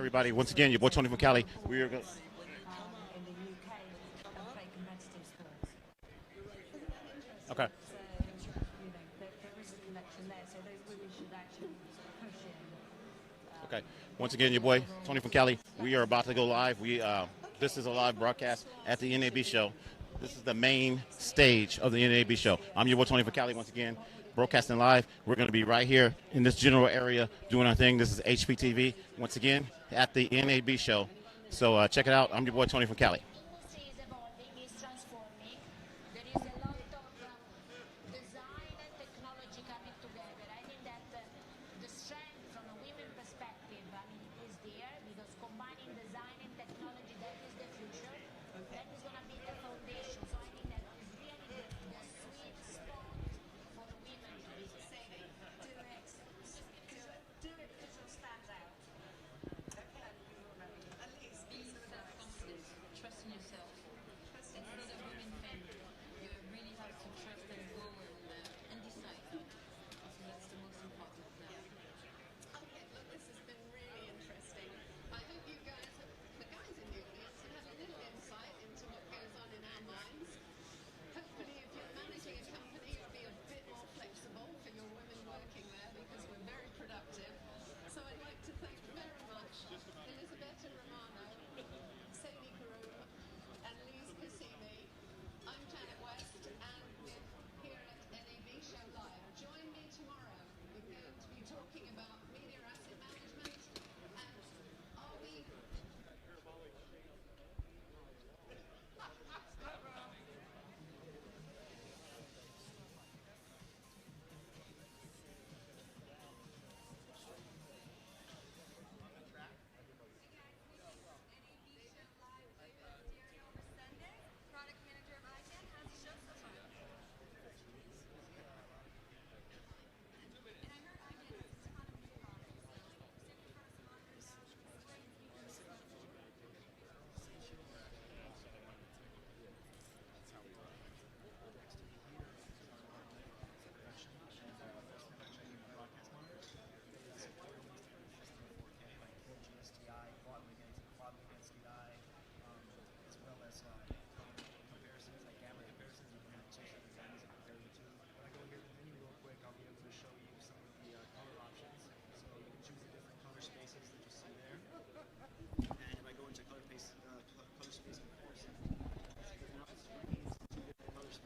everybody. Once again, your boy Tony from Cali. We are going to... In the UK and play competitive sports. Okay. So, there is a connection there. So those women should actually push in. Okay. Once again, your boy Tony from Cali. We are about to go live. This is a live broadcast at the NAB show. This is the main stage of the NAB show. I'm your boy Tony from Cali once again, broadcasting live. We're going to be right here in this general area doing our thing. This is Hptv once again at the NAB show. So check it out. I'm your boy Tony from Cali.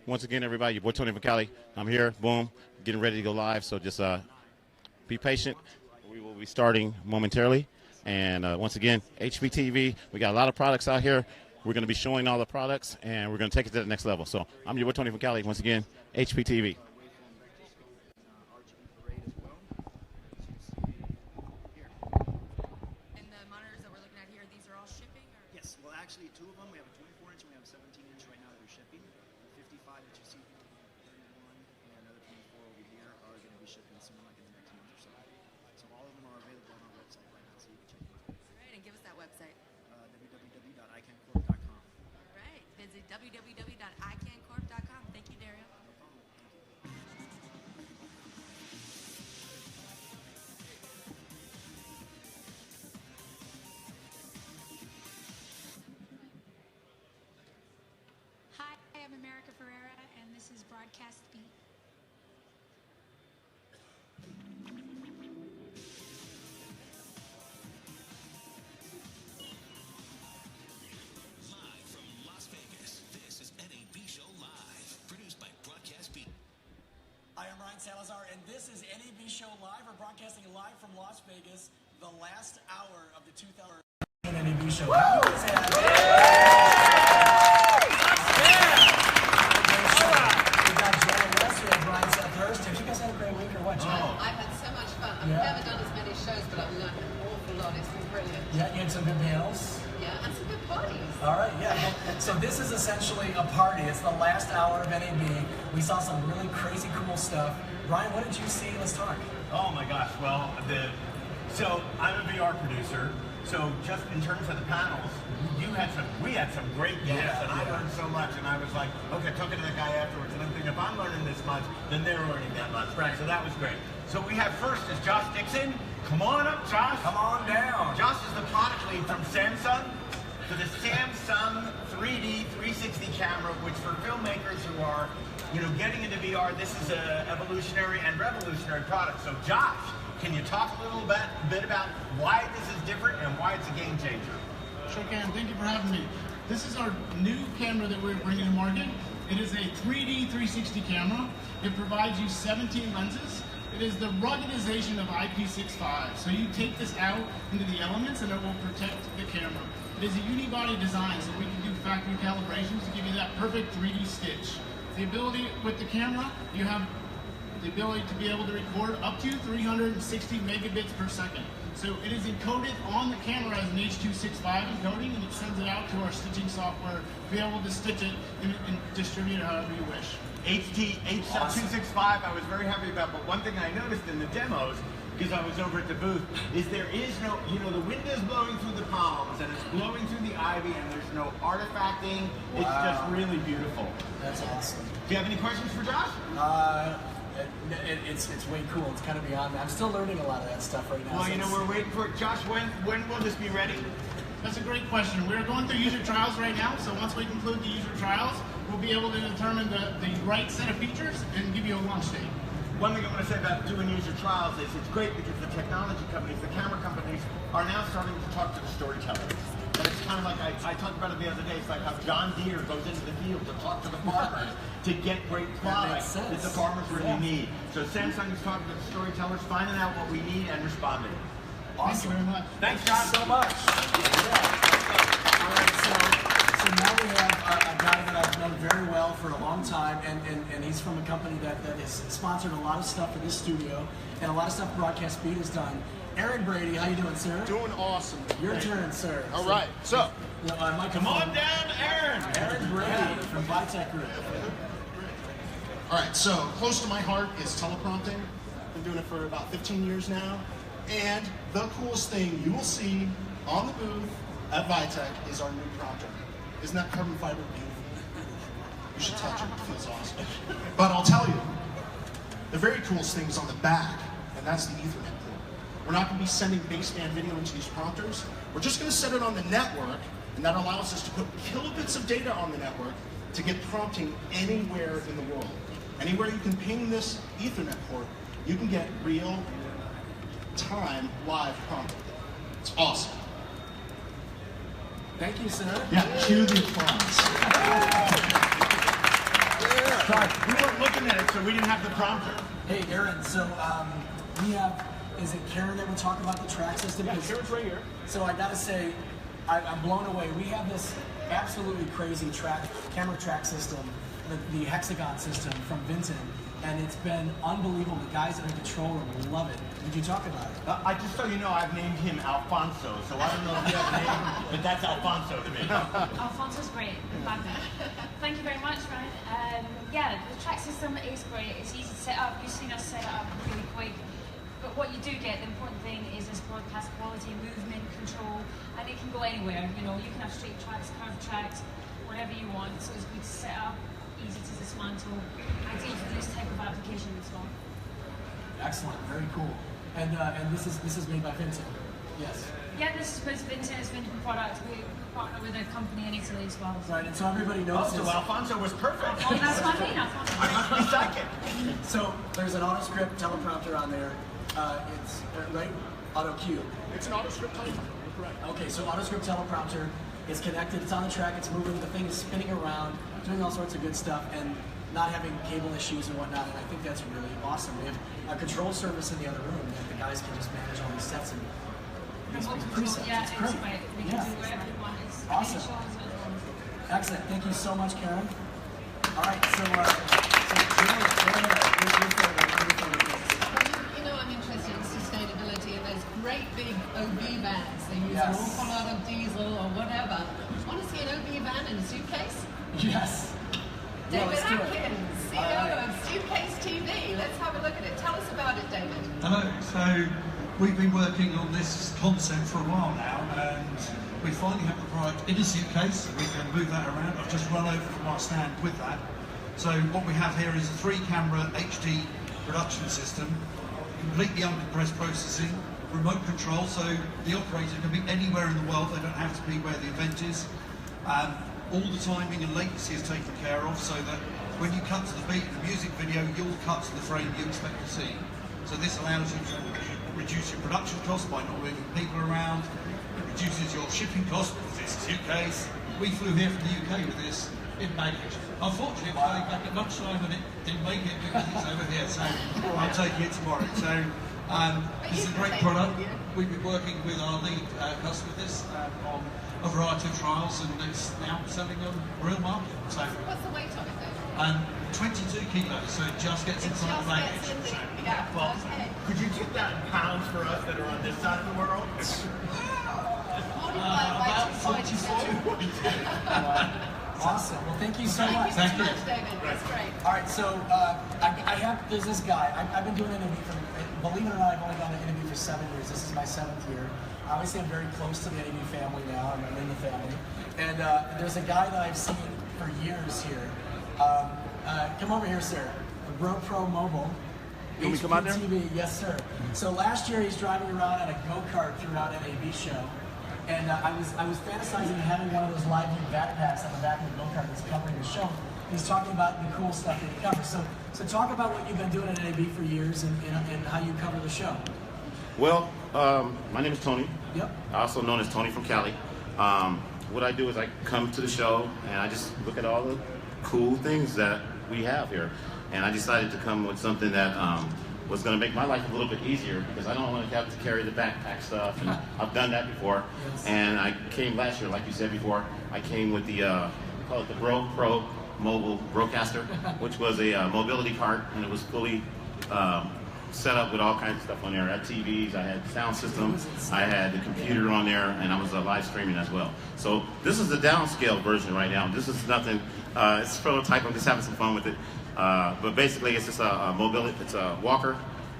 Once again, everybody, your boy Tony from Cali. I'm here, boom, getting ready to go live. So just be patient. We will be starting momentarily. And once again, Hptv, we got a lot of products out here. We're going to be showing all the products, and we're going to take it to the next level. So I'm your boy Tony from Cali. Once again, Hptv. Actually, two of them. We have a 24-inch and we have a 17-inch right now that we're shipping. The 55 that you see, 31, and another 24 over here are going to be shipping soon, like in the next month or so. So all of them are available on our website right now, so you can check them out. All right, and give us that website. www.icancorp.com. All right, visit www.icancorp.com. Thank you, Dario. No problem. Broadcast Beat. Live from Las Vegas, this is NAB Show Live, produced by Broadcast Beat. I am Ryan Salazar, and this is NAB Show Live. We're broadcasting live from Las Vegas, the last hour of the 2000 NAB Show. I've had so much fun. I've never done as many shows, but I've learned an awful lot. It's been brilliant. Yeah, you had some good panels. Yeah, and some good parties. All right, yeah. So this is essentially a party. It's the last hour of NAB. We saw some really crazy cool stuff. Ryan, what did you see? Let's talk. Oh my gosh, well, so I'm a VR producer. So just in terms of the panels, we had some great guests, and I learned so much. And I was like, okay, talking to the guy afterwards, and I'm thinking, if I'm learning this much, then they're learning that much. Right. So that was great. So we have first is Josh Dixon. Come on up, Josh. Come on down. Josh is the product lead from Samsung for the Samsung 3D 360 camera, which for filmmakers who are, getting into VR, this is an evolutionary and revolutionary product. So Josh, can you talk a little bit about why this is different and why it's a game changer? Sure can. Thank you for having me. This is our new camera that we're bringing to market. It is a 3D 360 camera. It provides you 17 lenses. It is the ruggedization of Hptv. So you take this out into the elements and it will protect the camera. It is a unibody design, so we can do factory calibrations to give you that perfect 3D stitch. The ability with the camera, you have the ability to be able to record up to 360 megabits per second. So it is encoded on the camera as an H.265 encoding, and it sends it out to our stitching software to be able to stitch it and distribute it however you wish. H.265 I was very happy about, but one thing I noticed in the demos, because I was over at the booth, is there is no, the wind is blowing through the palms and it's blowing through the ivy and there's no artifacting. It's just really beautiful. That's awesome. Do you have any questions for Josh? It's way cool. It's kind of beyond me. I'm still learning a lot of that stuff right now. Well, we're waiting for it. Josh, when will this be ready? That's a great question. We're going through user trials right now, so once we conclude the user trials, we'll be able to determine the right set of features and give you a launch date. One thing I want to say about doing user trials is it's great because the technology companies, the camera companies, are now starting to talk to the storytellers. But it's kind of like, I talked about it the other day, it's like how John Deere goes into the field to talk to the farmers to get great products that the farmers really need. So Samsung is talking to the storytellers, finding out what we need and responding. Thank Awesome. you very much. Thanks, John. So much. Yeah. All right, so now we have a guy that I've known very well for a long time, and he's from a company that has sponsored a lot of stuff for this studio, and a lot of stuff Broadcast Beat has done. Aaron Brady, how you doing, sir? Doing awesome. Your turn, sir. All right, so. Come on down, Aaron. Aaron Brady from Hptv Group. All right, so close to my heart is teleprompting. Been doing it for about 15 years now. And the coolest thing you will see on the booth at Hptv is our new prompter. Isn't that carbon fiber beautiful? You should touch it, it feels awesome. But I'll tell you, the very coolest thing is on the back, and that's the Ethernet port. We're not going to be sending baseband video into these prompters. We're just going to set it on the network, and that allows us to put kilobits of data on the network to get prompting anywhere in the world. Anywhere you can ping this Ethernet port, you can get real-time live prompting. It's awesome. Thank you, sir. Yeah, cue the applause. Sorry, we weren't looking at it, so we didn't have the prompter. Hey, Aaron, so we have, is it Karen that will talk about the track system? Yeah, Karen's right here. So I gotta say, I'm blown away. We have this absolutely crazy camera track system, the hexagon system from Vinton, and it's been unbelievable. The guys that are in control room love it. Did you talk about it? I just so you know, I've named him Alfonso, so I don't know if you have a name, but that's Alfonso to me. Alfonso's great. Thank you very much, Ryan. Yeah, the track system is great. It's easy to set up. You've seen us set it up really quick. But what you do get, the important thing is this broadcast quality, movement, control, and it can go anywhere. You can have straight tracks, curved tracks, whatever you want. So it's good to set up, easy to dismantle, ideal for this type of application as well. Excellent, very cool. And this is made by Vinton. Yes. Yeah, this is Vinton. It's Vinton product. We partner with a company in Italy as well. Right, and so everybody knows. Oh, so Alfonso was perfect. Oh, that's what I mean, Alfonso. I must be second. So there's an AutoScript teleprompter on there. It's right, auto cue. It's an AutoScript teleprompter, you're correct. Okay, so AutoScript teleprompter is connected. It's on the track. It's moving. The thing is spinning around, doing all sorts of good stuff, and not having cable issues and whatnot. And I think that's really awesome. We have a control service in the other room that the guys can just manage all these sets and these presets. Yeah, it's great. We can do whatever we want. It's Awesome. Excellent. Thank you so much, Karen. All right, so I'm interested in sustainability, and those great big OB vans. They use an awful lot of diesel or whatever. Want to see an OB van in a suitcase? Yes. David Atkins, CEO of Suitcase TV. Let's have a look at it. Tell us about it, David. Hello. So we've been working on this concept for a while now, and we finally have the product in a suitcase. We can move that around. I've just run over from our stand with that. So what we have here is a 3-camera HD production system, completely uncompressed processing, remote control, so the operator can be anywhere in the world. They don't have to be where the event is. All the timing and latency is taken care of, so that when you cut to the beat in the music video, you'll cut to the frame you expect to see. So this allows you to reduce your production costs by not moving people around. It reduces your shipping costs because it's a suitcase. We flew here from the UK with this in baggage. Unfortunately, it came back at lunchtime and it didn't make it because it's over here, so I'm taking it tomorrow. So this is a great product. We've been working with our lead customer with this on a variety of trials, and it's now selling on real market. So What's the weight on it though? 22 kilos, so it just gets inside the baggage. Yeah, Well, okay. could you take that in pounds for us that are on this side of the world? About 44. Awesome. Well, thank you so much. Thank you so much, David. That's great. All right, so there's this guy. I've been doing interview for, believe it or not, I've only done an interview for 7 years. This is my 7th year. Obviously, I'm very close to the interview family now. I'm in the family. And there's a guy that I've seen for years here. Come over here, sir. GoPro Mobile. You want me to come out there? Hptv, yes, sir. So last year, he's driving around on a go-kart throughout NAB show. And I was fantasizing having one of those live view backpacks on the back of the go-kart that's covering the show. He's talking about the cool stuff that he covers. So talk about what you've been doing at NAB for years and how you cover the show. Well, my name is Tony. Yep. Also known as Tony from Cali. What I do is I come to the show and I just look at all the cool things that we have here. And I decided to come with something that was going to make my life a little bit easier because I don't want to have to carry the backpack stuff. And I've done that before. Yes. And I came last year, like you said before, I came with the, we call it the Pro Mobile Broadcaster, which was a mobility cart, and it was fully set up with all kinds of stuff on there. I had TVs, I had sound system, I had the computer on there, and I was live streaming as well. So this is the downscale version right now. This is nothing, it's a prototype, I'm just having some fun with it. But basically it's just a mobility, it's a walker.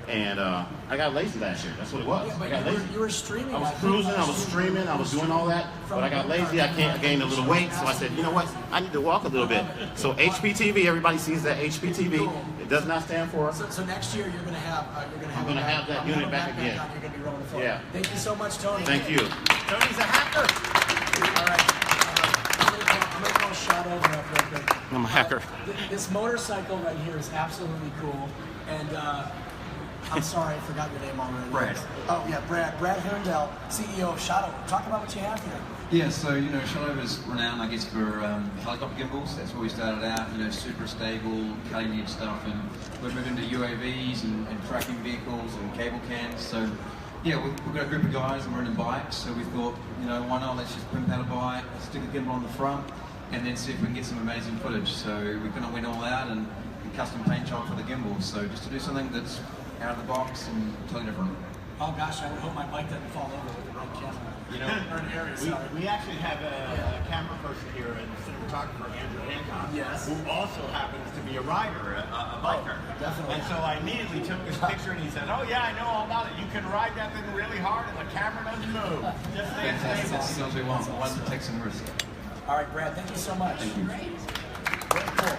And I got lazy last year. That's what it was. Yeah, but I got lazy. you were streaming. I was cruising, I was streaming, I was doing all that. But I got lazy. I gained a little weight, so I said, you know what? I need to walk a little bit. So Hptv, everybody sees that Hptv. It does not stand for. So next year you're gonna have I'm gonna have that unit back again. You're gonna be rolling the floor. Yeah. Thank you so much, Tony. Thank you. Tony's a hacker. All right. I'm gonna call Shadow over up real quick. I'm a hacker. This motorcycle right here is absolutely cool, and I'm sorry, I forgot your name already. Brad. Oh yeah, Brad. Brad Herndell, CEO of Shadow. Talk about what you have here. Yeah, so, you know, Shadow is renowned, I guess, for helicopter gimbals. That's where we started out, you know, super stable, cutting edge stuff, and we're moving to UAVs and tracking vehicles and cable cams. So, yeah, we've got a group of guys and we're in bikes, so we thought, you know, why not, let's just pimp out a bike, stick a gimbal on the front, and then see if we can get some amazing footage. So we kind of went all out and custom paint job for the gimbals. So just to do something that's out of the box and totally different. Oh gosh, I would hope my bike doesn't fall over with the right camera. You know, or an area, sorry. we actually have a camera person here and cinematographer, Andrew Hancock, Yes. who also happens to be a rider, a biker. Definitely. And so I immediately took this picture and he said, oh yeah, I know all about it. You can ride that thing really hard and the camera doesn't move. Just stay Fantastic. stable. That's what we want. One that takes some risk. All right, Brad, thank you so much. Thank you. Very cool.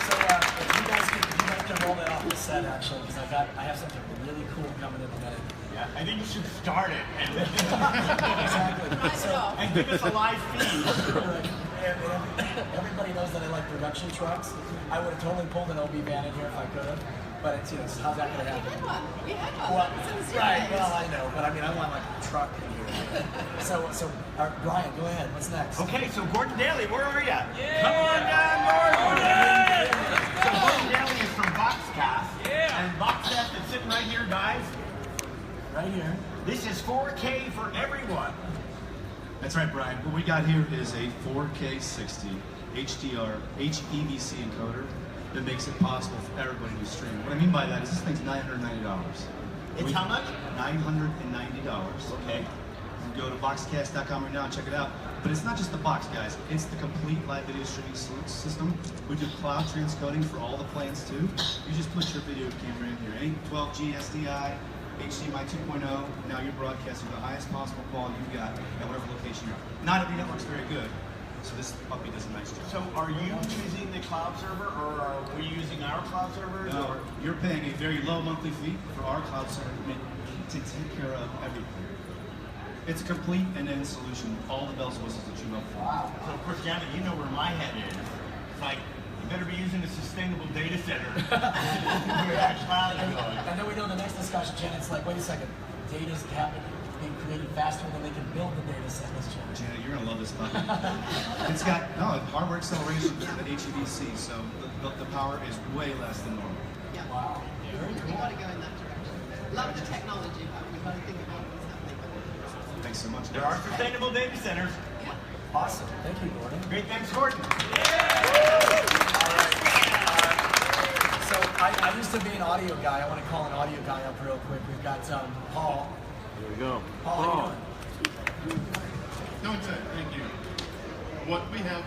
So if you guys can roll that off the set actually, because I have something really cool coming in a minute. Yeah, I think you should start it and Exactly. and give us a live feed. Everybody knows that I like production trucks. I would have totally pulled an OB van in here if I could have, but it's, you know, how's that going to happen? We had one. Well, right, well, I know, but I mean, I want like a truck in here. So Brian, go ahead. What's next? Okay, so Gordon Daly, where are you? Yeah. Come on down, Gordon! So Gordon Daly is from Boxcast. Yeah. And Boxcast is sitting right here, guys. Right here. This is 4K for everyone. That's right, Brian. What we got here is a 4K 60 HDR HEVC encoder that makes it possible for everybody to stream. What I mean by that is this thing's $990. It's how much? $990. Okay. You can go to boxcast.com right now and check it out. But it's not just the box, guys. It's the complete live video streaming system. We do cloud transcoding for all the plans too. You just put your video camera in here. Any 12G SDI, HDMI 2.0, now you're broadcasting the highest possible quality you've got at whatever location you're at. Not every network's very good, so this puppy does a nice job. So are you using the cloud server or are we using our cloud servers? No, Or? you're paying a very low monthly fee for our cloud server. I mean, to take care of everything. It's a complete end-to-end solution, all the bells and whistles that you love for. Wow. So of course, Janet, you know where my head is. It's like, you better be using a sustainable data center. And then we know the next discussion, Janet's like, wait a second, data's being created faster than they can build the data centers, Janet. Janet, you're gonna love this puppy. It's got hardware acceleration for the HEVC, so the power is way less than normal. Yeah. Wow. Very cool. We've got to go in that direction. Love the technology, but we've got to think about what's happening. Thanks so much. There are sustainable data centers. Yeah. Awesome. Thank you, Gordon. Great, thanks, Gordon. So I used to be an audio guy. I want to call an audio guy up real quick. We've got Paul. Here we go. Paul, how you doing? Doing good, thank you. What we have,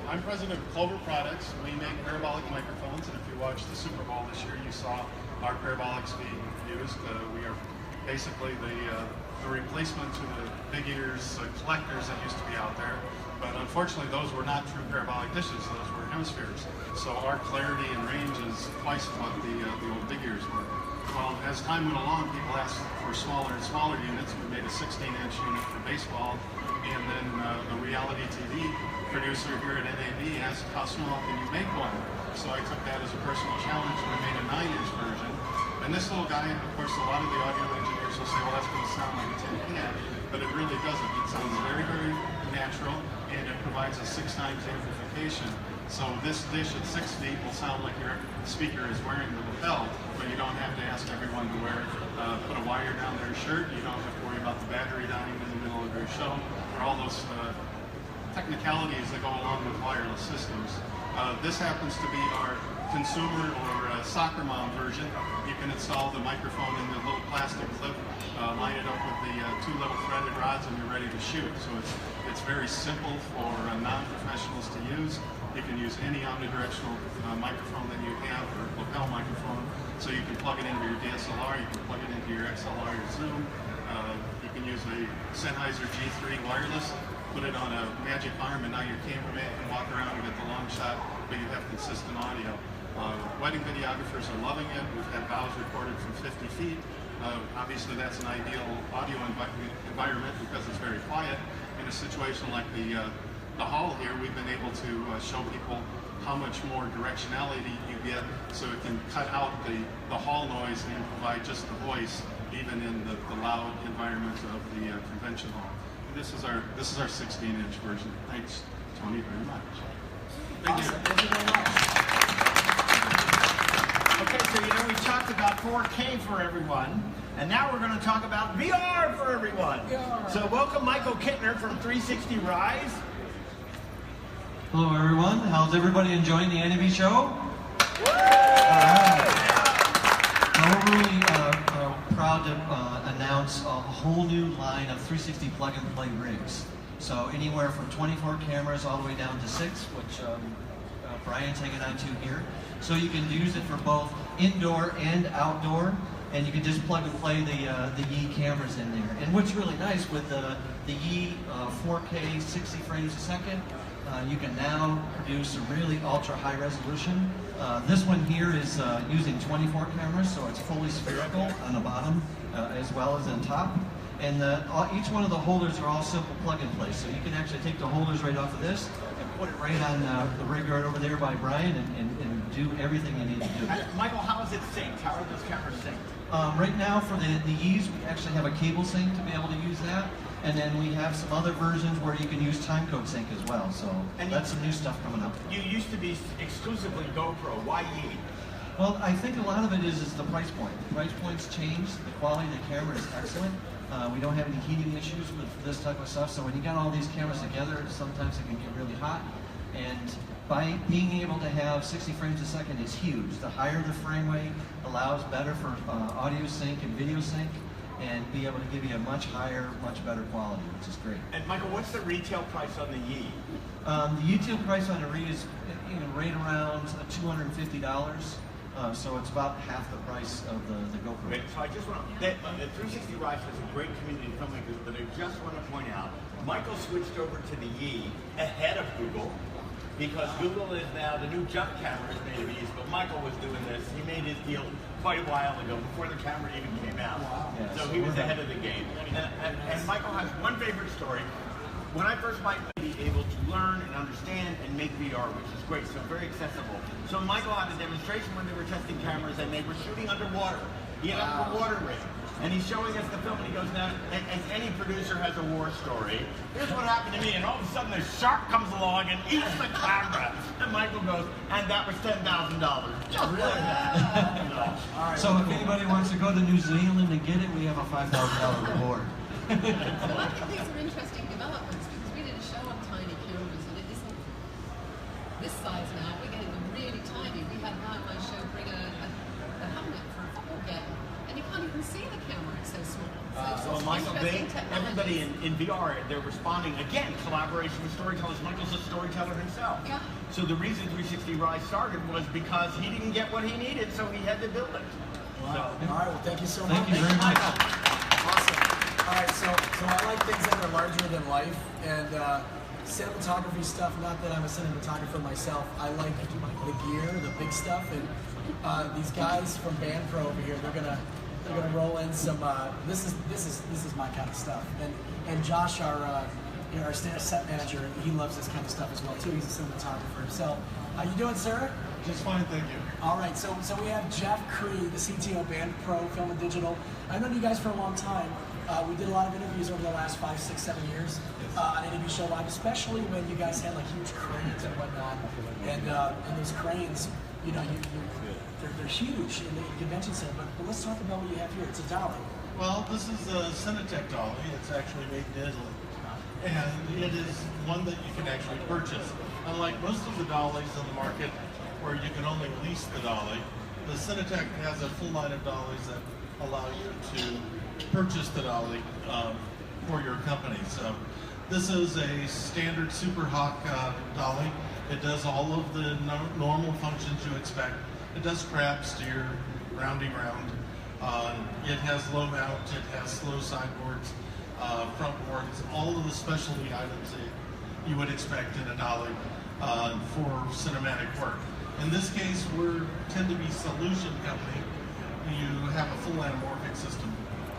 I'm president of Clover Products. We make parabolic microphones, and if you watched the Super Bowl this year, you saw our parabolics being used. We are basically the replacement to the big ears collectors that used to be out there. But unfortunately, those were not true parabolic dishes. Those were hemispheres. So our clarity and range is twice what the old big ears were. Well, as time went along, people asked for smaller and smaller units. We made a 16-inch unit for baseball, and then a reality TV producer here at NAB asked, how small can you make one? So I took that as a personal challenge, and we made a 9-inch version. And this little guy, of course, a lot of the audio engineers will say, well, that's going to sound like a tin can, but it really doesn't. It sounds very, very natural, and it provides a 6 times amplification. So this dish at 6 feet will sound like your speaker is wearing the lapel, but you don't have to ask everyone to put a wire down their shirt. You don't have to worry about the battery dying in the middle of your show, or all those technicalities that go along with wireless systems. This happens to be our consumer or soccer mom version. You can install the microphone in the little plastic clip, line it up with the 2 little threaded rods, and you're ready to shoot. So it's very simple for non-professionals to use. You can use any omnidirectional microphone that you have, or lapel microphone. So you can plug it into your DSLR, you can plug it into your XLR, your Zoom. You can use a Sennheiser G3 wireless, put it on a magic arm, and now your cameraman can walk around and get the long shot, but you have consistent audio. Wedding videographers are loving it. We've had vows recorded from 50 feet. Obviously, that's an ideal audio environment because it's very quiet. In a situation like the hall here, we've been able to show people how much more directionality you get, so it can cut out the hall noise and provide just the voice, even in the loud environment of the convention hall. And this is our 16-inch version. Thanks, Tony, very much. Thank you. Thank you very much. Okay, so we talked about 4K for everyone, and now we're going to talk about VR for everyone. VR. So welcome Michael Kittner from 360 Rise. Hello everyone, how's everybody enjoying the NAB show? All right. We're really proud to announce a whole new line of 360 plug-and-play rigs. So anywhere from 24 cameras all the way down to 6, which Brian's hanging on to here. So you can use it for both indoor and outdoor, and you can just plug and play the Yi cameras in there. And what's really nice with the Yi 4K 60 frames a second, you can now produce a really ultra high resolution. This one here is using 24 cameras, so it's fully spherical on the bottom as well as on top. And each one of the holders are all simple plug and play, so you can actually take the holders right off of this and put it right on the rig right over there by Brian and do everything you need to do. Michael, how is it synced? How are those cameras synced? Right now for the Yis, we actually have a cable sync to be able to use that. And then we have some other versions where you can use timecode sync as well. So that's some new stuff coming up. You used to be exclusively GoPro. Why Yi? Well, I think a lot of it is the price point. The price point's changed. The quality of the camera is excellent. We don't have any heating issues with this type of stuff. So when you got all these cameras together, sometimes it can get really hot. And by being able to have 60 frames a second is huge. The higher the frame rate allows better for audio sync and video sync, and be able to give you a much higher, much better quality, which is great. And Michael, what's the retail price on the Yi? The retail price on the Yi is right around $250. So it's about half the price of the GoPro. Wait, so I just want to, the 360 Rise has a great community of filmmakers, but I just want to point out, Michael switched over to the Yi ahead of Google, because Google is now the new junk camera is made of ease, but Michael was doing this. He made his deal quite a while ago, before the camera even came out. Wow. Yeah, so he was ahead of the game. And Michael has one favorite story. When I first might be able to learn and understand and make VR, which is great, so very accessible. So Michael had a demonstration when they were testing cameras and they were shooting underwater. He had a water rig. And he's showing us the film, and he goes, now, as any producer has a war story, here's what happened to me, and all of a sudden this shark comes along and eats the camera. And Michael goes, and that was $10,000. Just like that. So if anybody wants to go to New Zealand and get it, we have a $5,000 reward. Well, I think these are interesting developments because we did a show on tiny cameras and it isn't this size now. We're getting them really tiny. We had a guy on my show bring a helmet for a football game and you can't even see the camera, it's so small. So Well, Michael, everybody in VR, they're responding, again, collaboration with storytellers. Michael's a storyteller himself. Yeah. So the reason 360 Rise started was because he didn't get what he needed, so he had to build it. Wow. All right, well, thank you so much. Thank you very much. Awesome. All right, so I like things that are larger than life, and cinematography stuff, not that I'm a cinematographer myself, I like the gear, the big stuff, and these guys from Band Pro over here, they're gonna roll in some, this is my kind of stuff. And Josh, our set manager, he loves this kind of stuff as well too. He's a cinematographer himself. How you doing, sir? Just fine, thank you. All right, so we have Jeff Cree, the CTO, Band Pro, Film and Digital. I've known you guys for a long time. We did a lot of interviews over the last 5, 6, 7 years on NAB Show Live, especially when you guys had like huge cranes and whatnot. And those cranes, you know, they're huge in the convention center. But let's talk about what you have here. It's a dolly. Well, this is a Cinetech dolly. It's actually made in Italy. And it is one that you can actually purchase. Unlike most of the dollies on the market where you can only lease the dolly, the Cinetech has a full line of dollies that allow you to purchase the dolly for your company. So this is a standard Super Hawk dolly. It does all of the normal functions you expect. It does crab, steer, roundy round. It has low mount, it has slow sideboards, front boards, all of the specialty items that you would expect in a dolly for cinematic work. In this case, we tend to be solution company. You have a full anamorphic system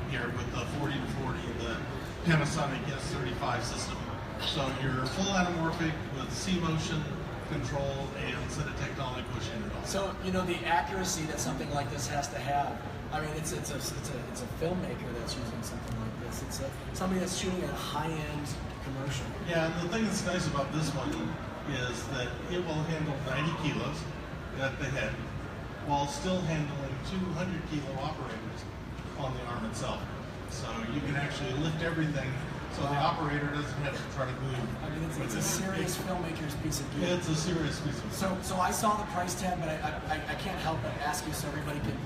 here with the 40 to 40, the Panasonic S35 system. So you're full anamorphic with C-motion control and Cinetech dolly pushing it all. So you know the accuracy that something like this has to have. I mean, it's a filmmaker that's using something like this. It's somebody that's shooting a high-end commercial. Yeah, and the thing that's nice about this one is that it will handle 90 kilos at the head while still handling 200 kilo operators on the arm itself. So you can actually lift everything so the operator doesn't have to try to move. I mean, it's a serious filmmaker's piece of gear. It's a serious piece of gear. So I saw the price tag, but I can't help but ask you so everybody can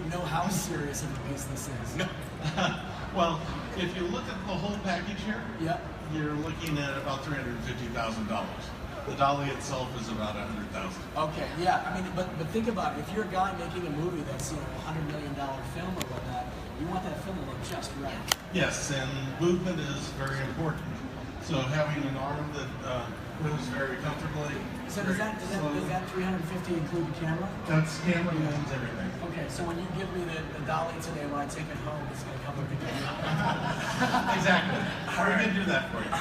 know how serious of a piece this is. Well, if you look at the whole package here, yeah, you're looking at about $350,000. The dolly itself is about $100,000. Okay, yeah. I mean, but think about it. If you're a guy making a movie that's $100 million film or whatnot, you want that film to look just right. Yes, and movement is very important. So having an arm that moves very comfortably. So does that 350 include the camera? That's camera and everything. Okay, so when you give me the dolly today, when I take it home, it's going to come with the camera. Exactly. We're going to do that for you.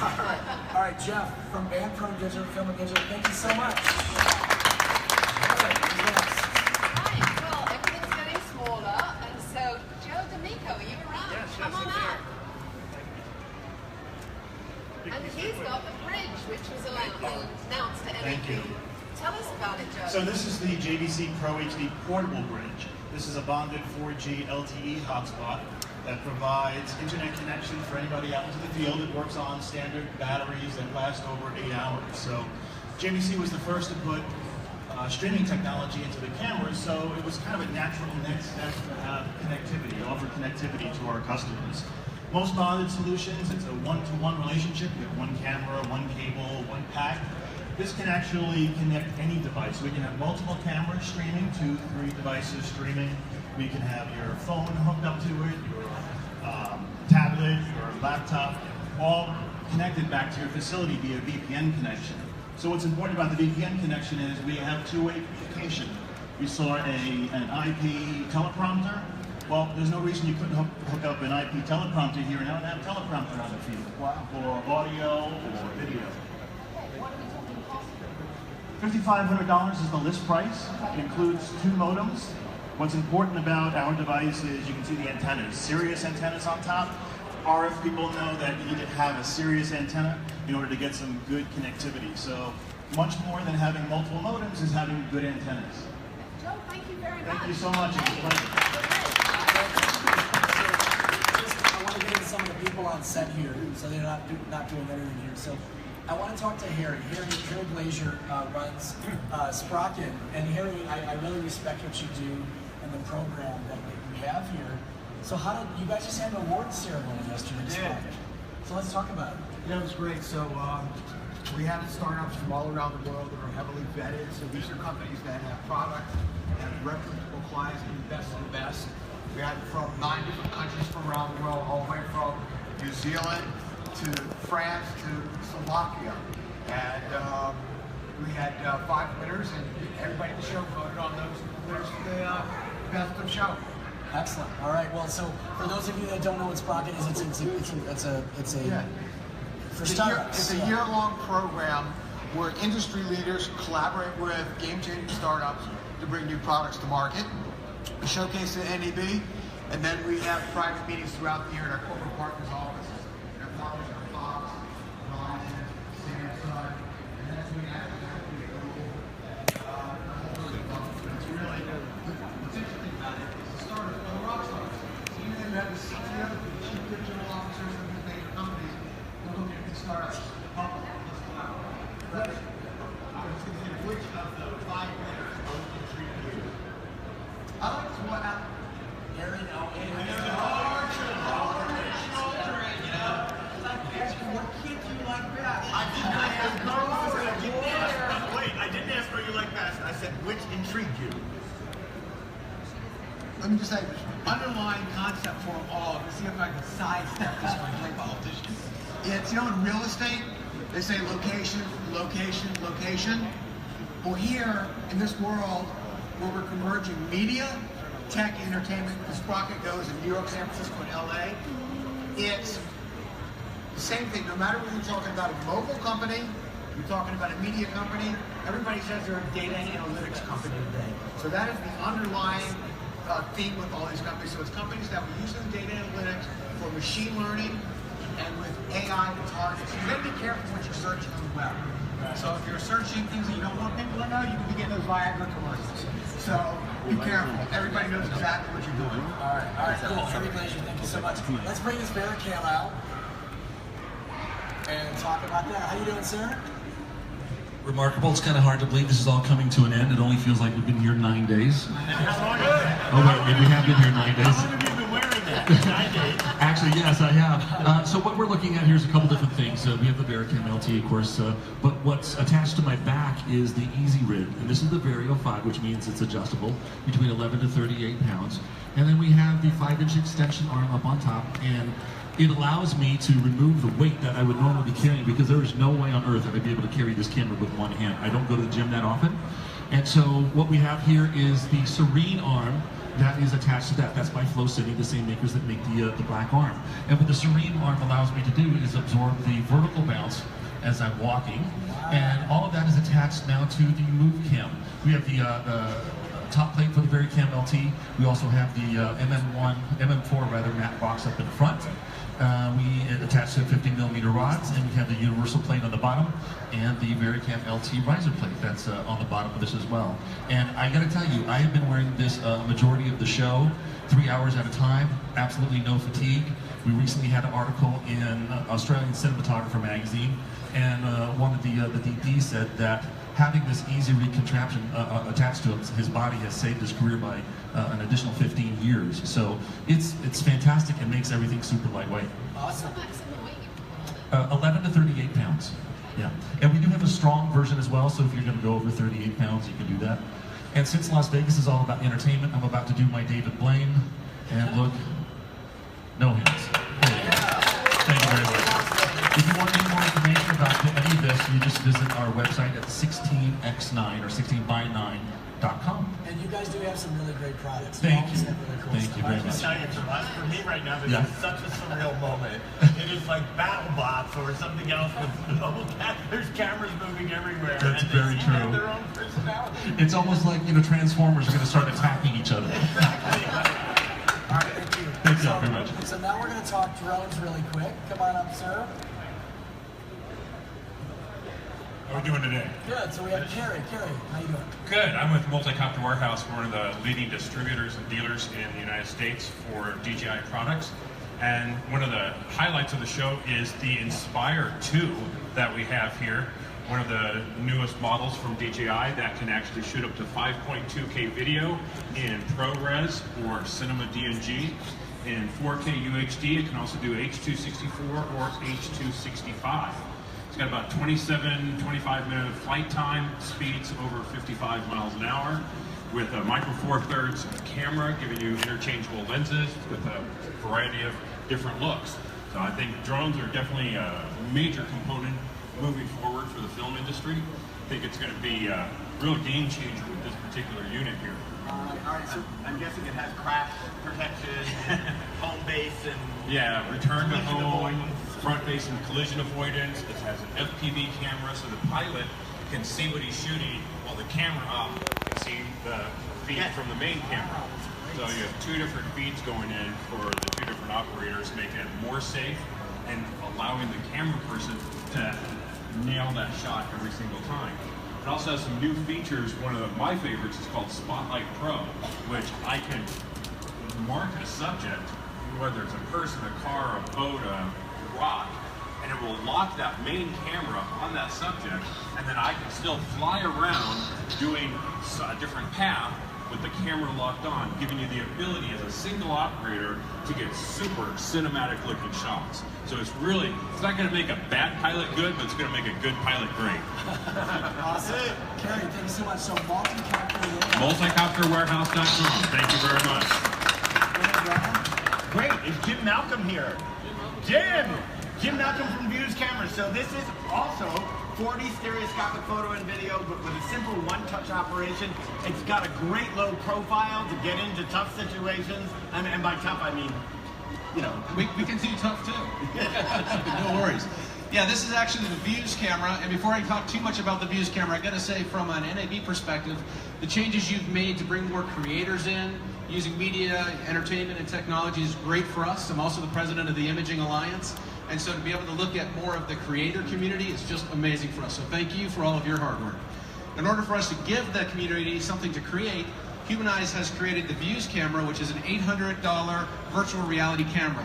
All right, Jeff from Band Pro Digital, Film and Digital, thank you so much. Well, everything's getting smaller, and so Joe D'Amico, are you around? Yes, Come on I'm out. And he's got the bridge, which was announced to NAB. Thank you. Tell us about it, Joe. So this is the JVC Pro HD portable bridge. This is a bonded 4G LTE hotspot that provides internet connection for anybody out into the field. It works on standard batteries that last over 8 hours. So JVC was the first to put streaming technology into the cameras, so it was kind of a natural next step to have connectivity, offer connectivity to our customers. Most bonded solutions, it's a one-to-one relationship. You have one camera, one cable, one pack. This can actually connect any device. We can have multiple cameras streaming, 2, 3 devices streaming. We can have your phone hooked up to it, your tablet, your laptop, all connected back to your facility via VPN connection. So what's important about the VPN connection is we have two-way communication. We saw an IP teleprompter. Well, there's no reason you couldn't hook up an IP teleprompter here and have a teleprompter on the field. Wow. For audio or video. $5,500 is the list price. It includes 2 modems. What's important about our device is you can see the antennas. Sirius antennas on top. RF people know that you need to have a Sirius antenna in order to get some good connectivity. So much more than having multiple modems is having good antennas. Joe, thank you very much. Thank you so much. It's a pleasure. I want to get into some of the people on set here, so they're not doing everything here. So I want to talk to Harry. Harry Glazier runs Sprocket, and Harry, I really respect what you do and the program that we have here. So how did you guys just had an awards ceremony yesterday? Yeah. So let's talk about it. Yeah, it was great. So we had startups from all around the world that are heavily vetted. So these are companies that have product and reputable clients and the best of the best. We had from 9 different countries from around the world, all the way from New Zealand to France to Slovakia. And we had 5 winners, and everybody in the show voted on those winners for the best of show. Excellent. All right. Well, so for those of you that don't know what Sprocket is, it's a for startups. It's a year-long program where industry leaders collaborate with game-changing startups to bring new products to market. We showcase at NAB, and then we have private meetings throughout the year in our corporate partners' offices. Our partners are Fox, Lion, Samsung, and that's when we actually it's really what's interesting about it is the startups are the rock stars. So even though you have the CTO, the chief digital officers of these major companies, we're looking at these startups. Which of the 5 winners are we treating you? I like to what happened. Aaron, what kid do you like best? I didn't ask what you like best. I said, which intrigued you? Let me just say, underlying concept for them all, to see if I can sidestep this one play politician. It's, you know, in real estate, they say location, location, location. Well, here, in this world, where we're converging media, tech, entertainment, the Sprocket goes in New York, San Francisco, and LA, it's the same thing. No matter whether you're talking about a mobile company, you're talking about a media company, everybody says they're a data analytics company today. So that is the underlying theme with all these companies. So it's companies that were using data analytics for machine learning and with AI to target. So you got to be careful what you're searching on the web. So if you're searching things that you don't want people to know, you can be getting those Viagra commercials. So be careful. Everybody knows exactly what you're doing. All right, cool. Harry Glazier, thank you so much. Let's bring this Barricam out and talk about that. How you doing, sir? Remarkable. It's kind of hard to believe this is all coming to an end. It only feels like we've been here 9 days. Oh wait, we have been here 9 days. How long have you been wearing that? 9 days. Actually, yes, I have. So what we're looking at here is a couple different things. We have the Barricam LT, of course, but what's attached to my back is the Easy Rig, and this is the Vario 5, which means it's adjustable between 11 to 38 pounds. And then we have the 5-inch extension arm up on top, and it allows me to remove the weight that I would normally be carrying, because there is no way on earth that I'd be able to carry this camera with one hand. I don't go to the gym that often. And so what we have here is the Serene arm that is attached to that. That's by Flow City, the same makers that make the black arm. And what the Serene arm allows me to do is absorb the vertical bounce as I'm walking. And all of that is attached now to the Move Cam. We have the top plate for the Barricam LT. We also have the MM4 matte box up in front. We attach to 50mm rods, and we have the universal plate on the bottom, and the Barricam LT riser plate that's on the bottom of this as well. And I gotta tell you, I have been wearing this majority of the show, 3 hours at a time, absolutely no fatigue. We recently had an article in Australian Cinematographer magazine, and one of the DPs said that having this Easy Rig contraption attached to his body has saved his career by an additional 15 years. So it's fantastic and makes everything super lightweight. Awesome. 11 to 38 pounds. Yeah. And we do have a strong version as well, so if you're going to go over 38 pounds, you can do that. And since Las Vegas is all about entertainment, I'm about to do my David Blaine. And look, no hands. Thank you very much. If you want any more information about any of this, us, you just visit our website at 16x9 or 16by9.com. And you guys do have some really great products. Thank you. Really cool Thank you very much. For me right now, this Yeah. is such a surreal moment. It is like BattleBots or something else with there's cameras moving everywhere. That's and very they true. have their own personality. It's almost like, you know, Transformers are going to start attacking each other. All right, thank you. Thank you very much. So now we're going to talk drones really quick. Come on up, sir. How are we doing today? Good. So we have Kerry. Kerry, how you doing? Good. I'm with Multicopter Warehouse, one of the leading distributors and dealers in the United States for DJI products. And one of the highlights of the show is the Inspire 2 that we have here. One of the newest models from DJI that can actually shoot up to 5.2K video in ProRes or Cinema DNG. In 4K UHD, it can also do H.264 or H.265. It's got about 27, 25-minute flight time, speeds over 55 miles an hour, with a micro four thirds camera giving you interchangeable lenses with a variety of different looks. So I think drones are definitely a major component moving forward for the film industry. I think it's going to be a real game changer with this particular unit here. All right, so I'm guessing it has crash protection, home base, and yeah, return to home, front-facing collision avoidance. It has an Hptv camera, so the pilot can see what he's shooting while the camera up can see the feed from the main camera. So you have two different feeds going in for the two different operators, making it more safe and allowing the camera person to nail that shot every single time. It also has some new features. One of my favorites is called Spotlight Pro, which I can mark a subject, whether it's a person, a car, a boat, a rock, and it will lock that main camera on that subject, and then I can still fly around doing a different path with the camera locked on, giving you the ability as a single operator to get super cinematic looking shots. So it's really, it's not going to make a bad pilot good, but it's going to make a good pilot great. Awesome. Kerry, thank you so much. So Multicopterwarehouse.com. Thank you very much. great. Is Jim Malcolm here? Jim Malcolm from Views Cameras. So this is also 4D stereoscopic photo and video, but with a simple one-touch operation. It's got a great low profile to get into tough situations. And by tough, I mean, you know. We can do tough too. No worries. Yeah, this is actually the Views camera, and before I talk too much about the Views camera, I gotta say from an NAB perspective, the changes you've made to bring more creators in, using media, entertainment, and technology is great for us. I'm also the president of the Imaging Alliance, and so to be able to look at more of the creator community is just amazing for us. So thank you for all of your hard work. In order for us to give the community something to create, Humanize has created the Views camera, which is an $800 virtual reality camera.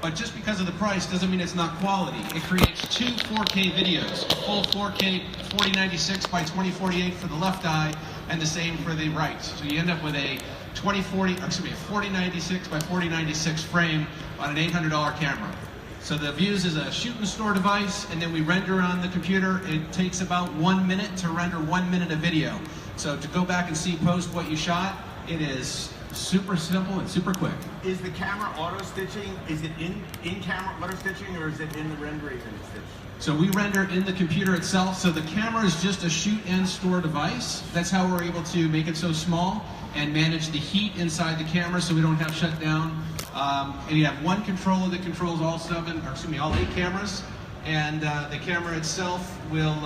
But just because of the price doesn't mean it's not quality. It creates two 4K videos, a full 4K 4096 by 2048 for the left eye, and the same for the right. So you end up with a 4096 by 4096 frame on an $800 camera. So the Views is a shoot and store device, and then we render on the computer. It takes about 1 minute to render 1 minute of video. So to go back and see post what you shot, it is super simple and super quick. Is the camera auto stitching? Is it in camera auto stitching, or is it in the rendering and it's stitched? So we render in the computer itself. So the camera is just a shoot and store device. That's how we're able to make it so small and manage the heat inside the camera so we don't have shutdown. And you have one controller that controls all 8 cameras. And the camera itself will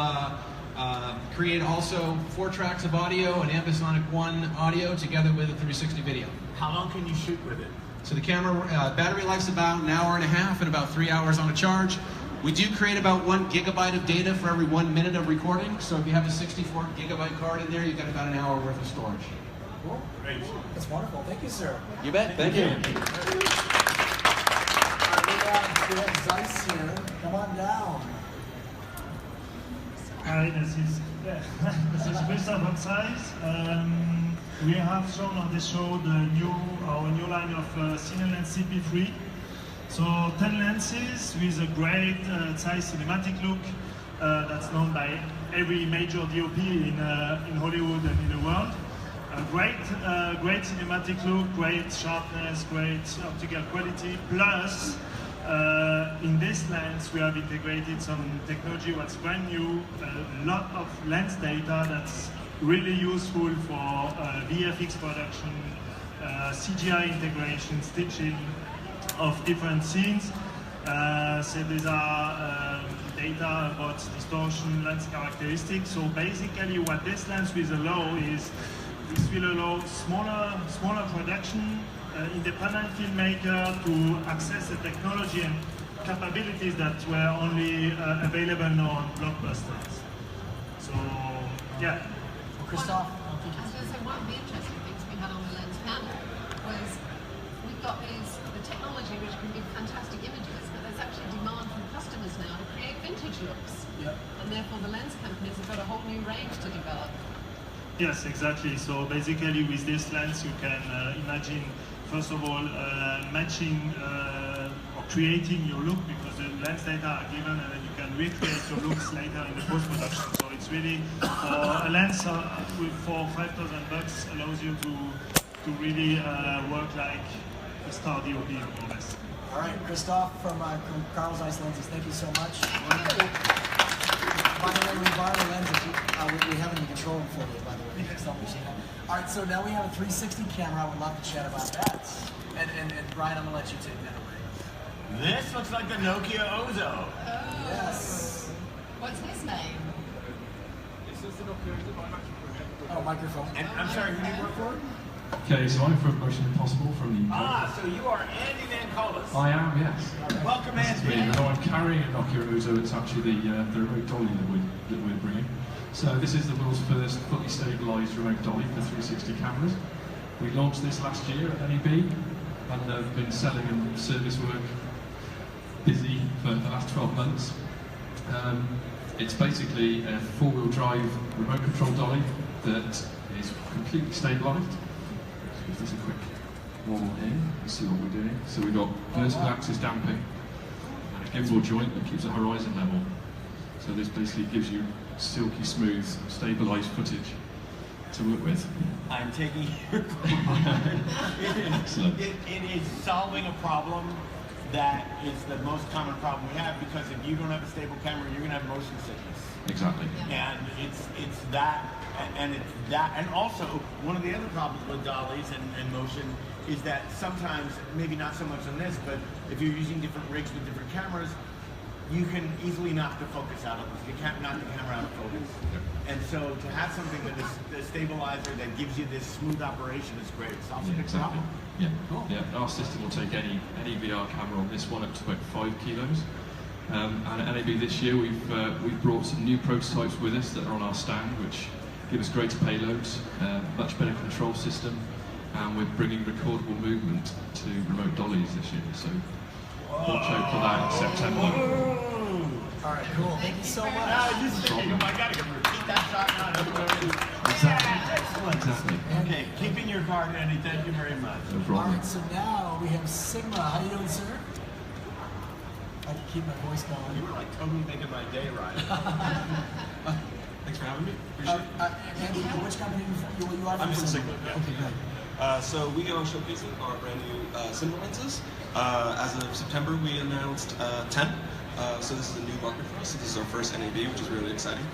create also 4 tracks of audio and Ambisonic 1 audio together with a 360 video. How long can you shoot with it? So the camera battery life's about an hour and a half and about 3 hours on a charge. We do create about 1 gigabyte of data for every 1 minute of recording. So if you have a 64 gigabyte card in there, you've got about an hour worth of storage. Cool. Great. That's wonderful. Thank you, sir. You bet. Thank you. All right, we have Zeiss here. Come on down. Hi, this is Gustav from Zeiss. We have shown on this show our new line of CineLens CP3. So 10 lenses with a great Zeiss cinematic look that's known by every major DOP in Hollywood and in the world. Great cinematic look, great sharpness, great optical quality, plus in this lens, we have integrated some technology what's brand new, a lot of lens data that's really useful for VFX production, CGI integration, stitching of different scenes. So these are data about distortion, lens characteristics. So basically what this lens will allow is, this will allow smaller production, independent filmmaker to access the technology and capabilities that were only available now on blockbusters. So, yeah. Christophe? I was going to say, one of the interesting things we had on the lens panel was we've got the technology which can give fantastic images, but there's actually demand from customers now to create vintage looks. Yep. And therefore the lens companies have got a whole new range to develop. Yes, exactly. So basically with this lens you can imagine, first of all, matching or creating your look, because the lens data are given and then you can recreate your looks later in the post-production. So it's really, a lens for $5,000 allows you to really work like a star DOP, more or less. All right, Christophe from Carl's Ice Lenses, thank you so much. By the way, we borrowed the lenses. We have it in control for you, by the way. All right, so now we have a 360 camera. I would love to chat about that. And Brian, I'm going to let you take that away. This looks like the Nokia Ozo. Oh. Yes. What's his name? Oh, microphone. And I'm sorry, who do you work for? Okay, so I'm from Motion Impossible from the UK. Ah, so you are Andy Van Colis. I am, yes. Welcome, This is me. Andy. No, I'm carrying a Nokia Uzo. It's actually the remote dolly that we're bringing. So this is the world's first fully stabilised remote dolly for 360 cameras. We launched this last year at NEB, and have been selling and service work busy for the last 12 months. It's basically a four-wheel drive remote control dolly that is completely stabilised. Give this a quick wobble here and see what we're doing. So we've got vertical axis damping and a gimbal joint that keeps a horizon level. So this basically gives you silky smooth, stabilised footage to work with. I'm taking your Excellent. It is solving a problem that is the most common problem we have, because if you don't have a stable camera, you're going to have motion sickness. Exactly. And it's that, and also one of the other problems with dollies and motion is that sometimes, maybe not so much on this, but if you're using different rigs with different cameras, you can easily knock the focus out of it. You can't knock the camera out of focus. And so to have something that is a stabilizer that gives you this smooth operation is great. It solves a big Exactly. problem. Yeah. Cool. Yeah. Our system will take any VR camera on this one up to about 5 kilos. And at NAB this year, we've brought some new prototypes with us that are on our stand, which give us greater payloads, much better control system, and we're bringing recordable movement to remote dollies this year. So watch out for that in September. All right, cool. Thank you so much. I gotta repeat that shot now. Exactly. Exactly. Okay, keeping your card, Andy. Thank you very much. No All problem. right, so now we have Sigma. How you doing, sir? I can keep my voice going. You were like totally making my day, Ryan. Thanks for having me. Appreciate it. Andy, which company you are from? I'm from Sigma. Yeah. Okay, good. So we are showcasing our brand new cinema lenses. As of September, we announced 10. So this is a new market for us. This is our first NAB, which is really exciting.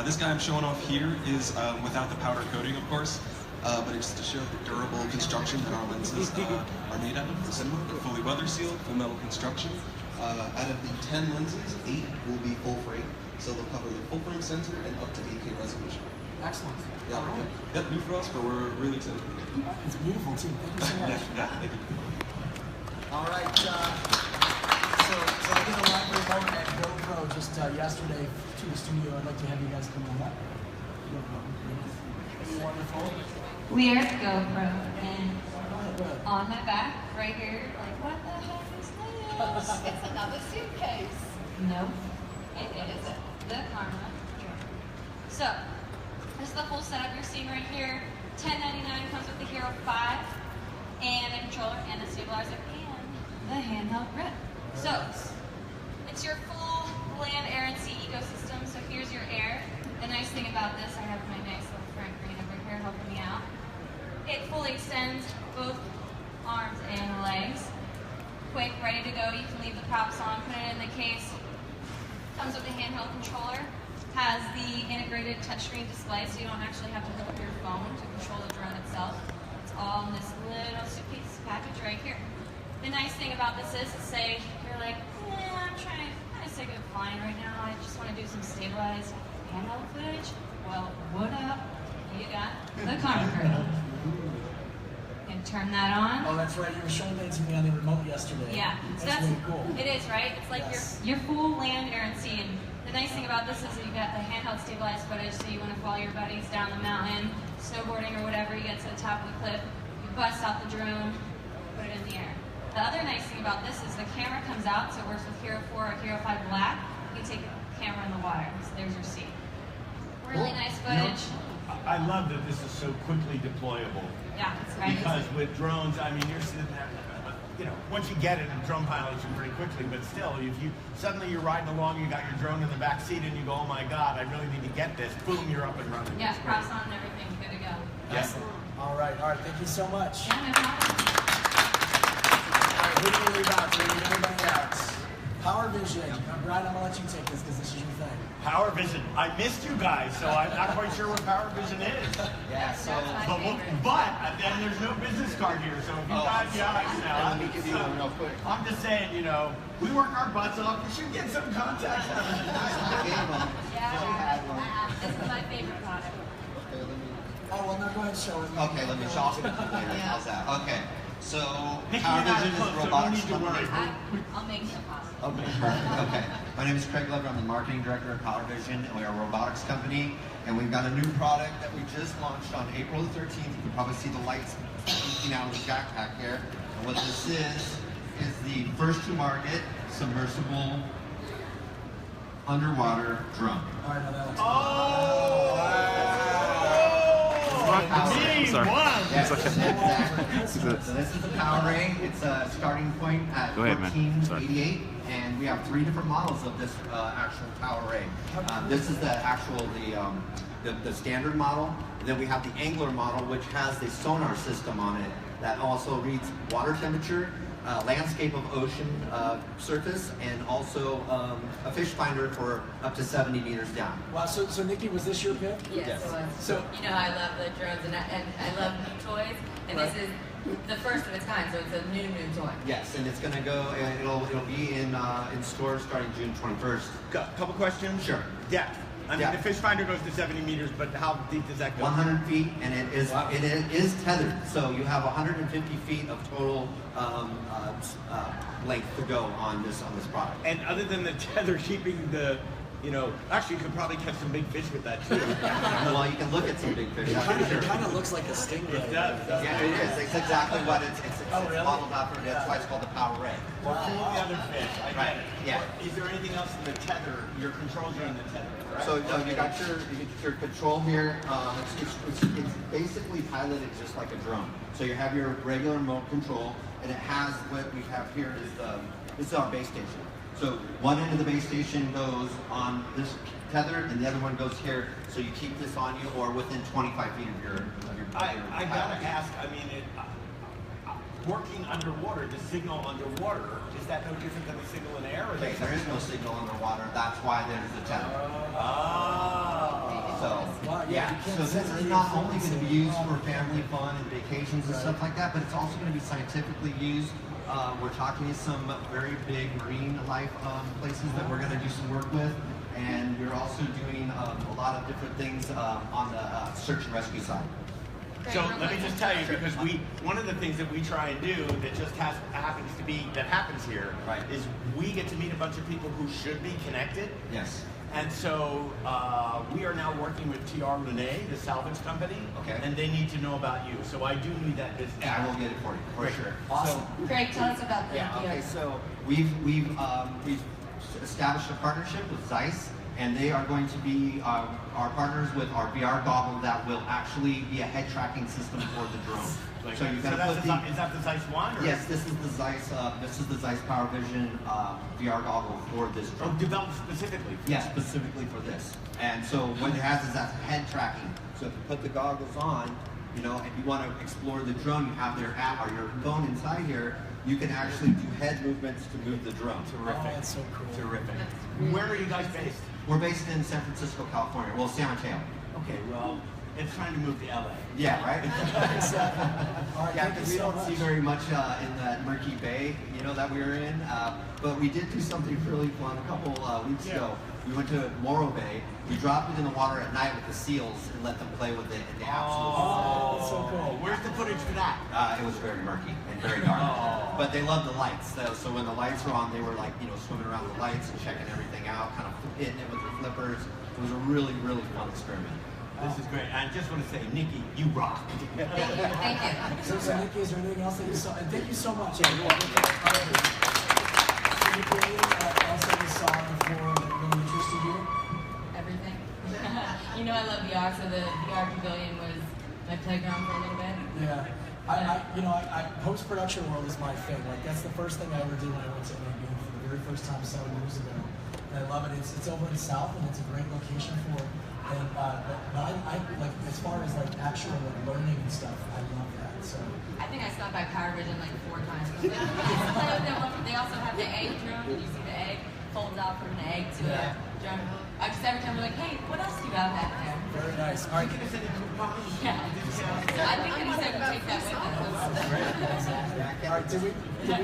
This guy I'm showing off here is without the powder coating, of course, but it's to show the durable construction that our lenses are made out of. The cinema, they're fully weather sealed, full metal construction. Out of the 10 lenses, 8 will be full frame, so they'll cover the full frame sensor and up to 8K resolution. Excellent. Yeah, All right. Yep, new for us, but we're really excited. It's beautiful too. Thank you so much. Yeah, thank you. All right. So I did a live remote at GoPro just yesterday to the studio. I'd like to have you guys come on up. Are you wonderful? We are at GoPro, and on my back, right here, like, what the heck is this? It's another suitcase. No, it is the camera. So, this is the full setup you're seeing right here. $10.99 comes with the Hero 5, and a controller, and a stabilizer, and the handheld grip. So, it's your full land, air, and sea ecosystem. So here's your air. The nice thing about this, I have my nice little friend Green over here helping me out. It fully extends both arms and legs. Quick, ready to go go. You can leave the props on, put it in the case. Comes with a handheld controller. Has the integrated touchscreen display, so you don't actually have to hook up your phone to control the drone itself. It's all in this little suitcase package right here. The nice thing about this is, say you're like, I'm kind of sick of flying right now. I just want to do some stabilized handheld footage. Well, what up? You got the Karma Crew. You can turn that on. Oh, that's right. You were showing that to me on the remote yesterday. Yeah, so that's really cool. It is, right? It's like your full land, air, and sea. And the nice thing about this is that you got the handheld stabilized footage, so you want to follow your buddies down the mountain, snowboarding or whatever, you get to the top of the cliff, you bust out the drone, put it in the air. The other nice thing about this is the camera comes out, so it works with Hero 4 or Hero 5 Black. You can take the camera in the water, so there's your scene. Really nice footage. I love that this is so quickly deployable. Yeah, that's right. Because with drones, I mean, you're sitting there, once you get it, the drone pilots you pretty quickly, but still, if you suddenly you're riding along, you got your drone in the back seat, and you go, oh my God, I really need to get this. Boom, you're up and running. Yeah, props on and everything, good to go. Yes. All right, thank you so much. Yeah, no problem. All right, who do we leave out? Do we leave anybody out? Power Vision. Brian, I'm going to let you take this because this is your thing. Power Vision. I missed you guys, so I'm not quite sure what Power Vision is. Yeah, so. But then there's no business card here, so if you guys, let me give you one real quick. I'm just saying, we work our butts off. We should get some contacts. Yeah, this is my favorite product. Oh, well, no, go ahead and show it. Okay, let me show it. How's that? Okay, so Nikki, Power you're not Vision close, is so no robotics need to worry. company. I'll make it possible. Okay, perfect. Okay, my name is Craig Glover. I'm the marketing director of Power Vision, and we are a robotics company. And we've got a new product that we just launched on April the 13th. You can probably see the lights peeking out of the backpack here. And what this is the first to market submersible underwater drone. All right, now that looks Yes, exactly. So this is the Power Ray. It's a starting point at 1488, and we have 3 different models of this actual Power Ray. This is the actual the standard model. Then we have the angler model, which has the sonar system on it that also reads water temperature, landscape of ocean surface, and also a fish finder for up to 70 meters down. Wow, so Nikki, was this your pick? Yes, it was. So, I love the drones and I love toys, and this is the first of its kind, so it's a new toy. Yes, and it's going to go, it'll be in stores starting June 21st. Couple questions? Sure. Depth. I mean, the fish finder goes to 70 meters, but how deep does that go? 100 feet, and it is tethered, so you have 150 feet of total length to go on this product. And other than the tether keeping the, actually you could probably catch some big fish with that too. Well, you can look at some big fish. It kind of looks like a stingray. It does. Yeah, it is. It's exactly what it's modeled after. That's why it's called the Power Ray. Or fool the other fish. I get it. Yeah. Is there anything else in the tether? Your controls are in the tether. Right? So you got your control here. It's basically piloted just like a drone. So you have your regular remote control, and it has what we have here is our base station. So one end of the base station goes on this tether, and the other one goes here. So you keep this on you, or within 25 feet of your. I gotta ask. I mean, working underwater, the signal underwater, is that no different than the signal in air? Okay, there is no signal underwater. That's why there's the tether. So this is not only going to be used for family fun and vacations and stuff like that, but it's also going to be scientifically used. We're talking to some very big marine life places that we're going to do some work with, and we're also doing a lot of different things on the search and rescue side. So let me just tell you, because one of the things that we try and do that just happens here, is we get to meet a bunch of people who should be connected. Yes. And so we are now working with TR Renee, the salvage company, and they need to know about you. So I do need that business. Yeah, I will get it for you, for sure. Awesome. Craig, tell us about the Okay, so we've established a partnership with Zeiss, and they are going to be our partners with our VR goggle that will actually be a head tracking system for the drone. So you're gonna is that the Zeiss one? Or? Yes, this is the Zeiss Power Vision VR goggle for this drone. Oh, developed specifically. Yes, specifically for this. And so what it has is that head tracking. So if you put the goggles on, if you want to explore the drone, you have their app or your phone inside here. you can actually do head movements to move the drone. Terrific. Oh, that's so cool. Terrific. Where are you guys based? We're based in San Francisco, California. Well, San Mateo. Okay, well, it's time to move to LA. Yeah, right? Exactly. All right, Yeah, thank you because we so don't see much. very much in that murky bay, you know, that we were in. But we did do something really fun a couple weeks ago. We went to Morro Bay. We dropped it in the water at night with the seals and let them play with it, and they absolutely Oh, that's so cool. Where's the footage for that? it was very murky and very dark. But they loved the lights. So when the lights were on, they were like, you know, swimming around the lights and checking everything out, kind of hitting it with their flippers. It was a really, really fun experiment. This is great. I just want to say, Nikki, you rock. Thank you. So Nikki, is there anything else that you saw? And thank you so much. Nikki, else that you saw on the floor that really interested you? Everything. You know I love VR, so the VR pavilion was my playground for a little bit. Yeah. Post-production world is my thing. Like, that's the first thing I ever did when I went to NAB for the very first time 7 years ago. And I love it. It's over in the South, and it's a great location for it. And, but I like, as far as like actual like, learning and stuff, I love that. So I think I stopped by Power Vision like 4 times. They also have the egg drone. You see the egg folds out from an egg to a drone. Just every time we're like, hey, what else do you have back there? very nice. All right. Yeah. So I think we said take that with us. All right. Did we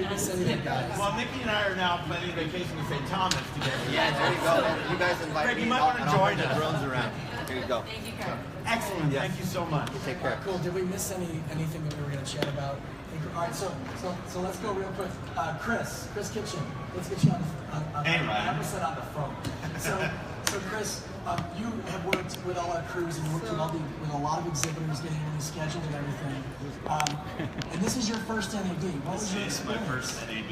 miss anything, guys? Well, Nikki and I are now planning a vacation to St. Thomas together. Yeah, there you go. You guys invite Greg, me. you might want to join us. Drones around. There you go. Thank you, Kurt. Excellent. Yes. Thank you so much. Take care. Cool. Did we miss anything that we were going to chat about? All right. So let's go real quick. Chris Kitchen. Let's get you on the Hey, Ryan. I almost said on the phone. So Chris, you have worked with all our crews and worked with a lot of exhibitors, getting everything scheduled and everything. And this is your first NAB. What was your This is my experience? first NAB.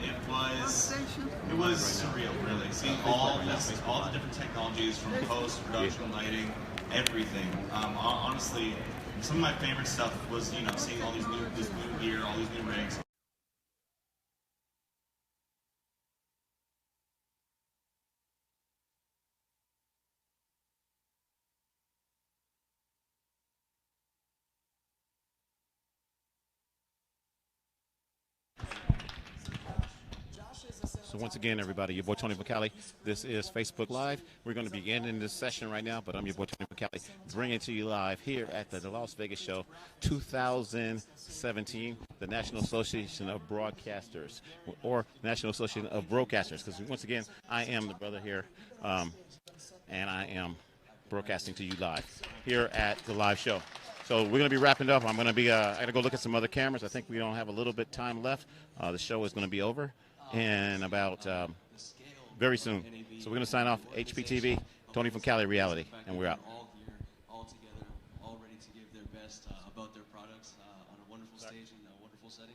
It was surreal, really. Seeing all the different technologies from post, production, lighting, everything. Honestly, some of my favorite stuff was, seeing all this new gear, all these new rigs. So once again, everybody, your boy Tony from Cali. This is Facebook Live. We're going to be ending this session right now, but I'm your boy Tony from Cali, bringing it to you live here at the Las Vegas Show 2017, the National Association of Broadcasters, or National Association of Broadcasters, because once again, I am the brother here, and I am broadcasting to you live here at the live show. So we're going to be wrapping up. I'm going to be, I got to go look at some other cameras. I think we don't have a little bit time left. The show is going to be over in about very soon. So we're going to sign off. Hptv, Tony from Cali Reality, and we're out. All here, all together, all ready to give their best about their products on a wonderful stage and a wonderful setting.